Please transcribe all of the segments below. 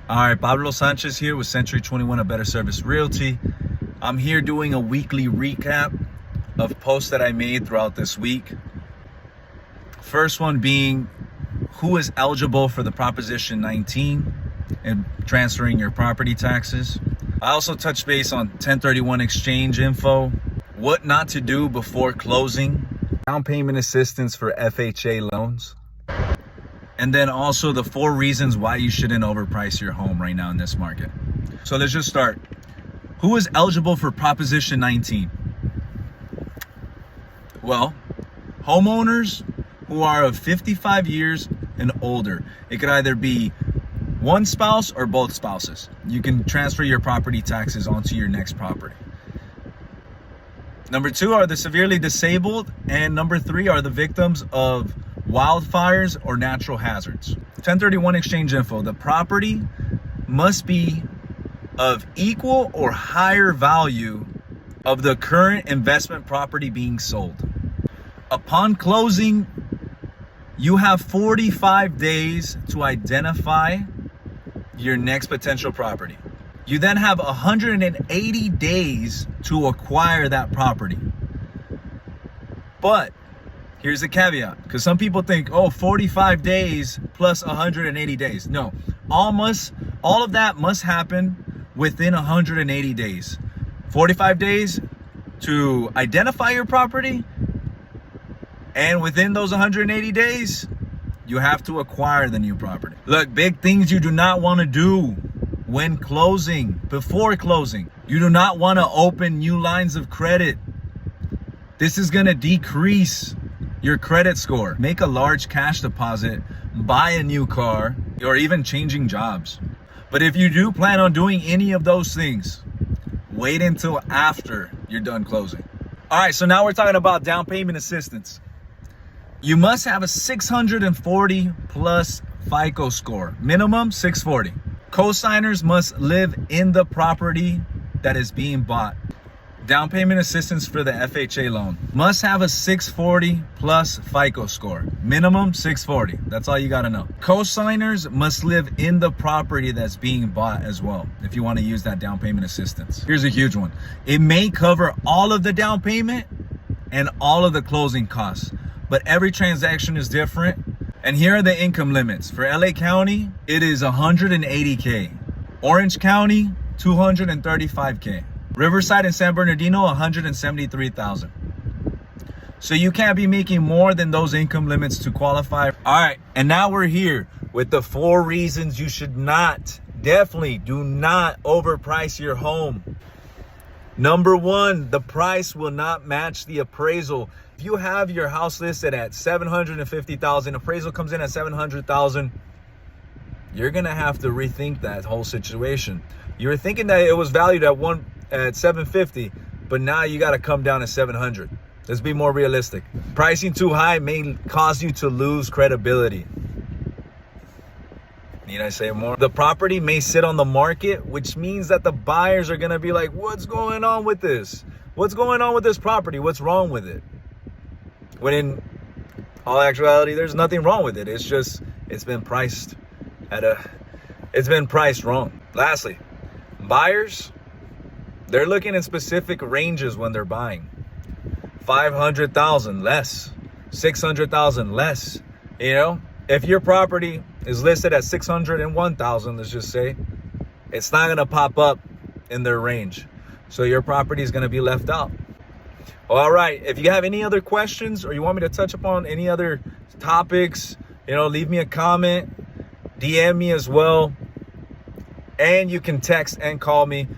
All right, Pablo Sanchez here with Century 21 A Better Service Realty. I'm here doing a weekly recap of posts that I made throughout this week. First one being who is eligible for the Proposition 19 and transferring your property taxes. I also touched base on 1031 exchange info, what not to do before closing, down payment assistance for FHA loans, and then also the 4 reasons why you shouldn't overprice your home right now in this market. So let's just start. Who is eligible for Proposition 19? Well, homeowners who are of 55 years and older. It could either be one spouse or both spouses. You can transfer your property taxes onto your next property. Number 2 are the severely disabled, and number 3 are the victims of wildfires or natural hazards. 1031 exchange info. The property must be of equal or higher value of the current investment property being sold. Upon closing, you have 45 days to identify your next potential property. You then have 180 days to acquire that property. But here's the caveat, because some people think, 45 days plus 180 days. No, all of that must happen within 180 days. 45 days to identify your property, and within those 180 days, you have to acquire the new property. Look, big things you do not want to do when closing, before closing. You do not want to open new lines of credit. This is going to decrease your credit score. Make a large cash deposit, buy a new car, or even changing jobs. But if you do plan on doing any of those things, wait until after you're done closing. All right, so now we're talking about down payment assistance. You must have a 640 plus FICO score, minimum 640. Co-signers must live in the property that is being bought. Down payment assistance for the FHA loan must have a 640 plus FICO score, minimum 640. That's all you got to know. Co-signers must live in the property that's being bought as well if you want to use that down payment assistance. Here's a huge one. It may cover all of the down payment and all of the closing costs, but every transaction is different. And here are the income limits. For LA County, it is 180K. Orange County, 235K. Riverside and San Bernardino, 173,000. So you can't be making more than those income limits to qualify. All right, and now we're here with the 4 reasons you should not, definitely do not overprice your home. Number 1, the price will not match the appraisal. If you have your house listed at $750,000, appraisal comes in at $700,000, you're gonna have to rethink that whole situation. You were thinking that it was valued at $750, but now you got to come down to $700. Let's be more realistic. Pricing too high may cause you to lose credibility. Need I say more? The property may sit on the market, which means that the buyers are gonna be like, what's going on with this? What's going on with this property? What's wrong with it? When in all actuality, there's nothing wrong with it. It's just, it's been priced wrong. Lastly, buyers, they're looking in specific ranges when they're buying. 500,000 less, 600,000 less. You know, if your property is listed at 601,000, let's just say, it's not gonna pop up in their range. So your property is gonna be left out. All right, if you have any other questions or you want me to touch upon any other topics, leave me a comment, DM me as well. And you can text and call me.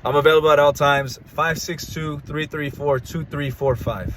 I'm available at all times, 562-334-2345.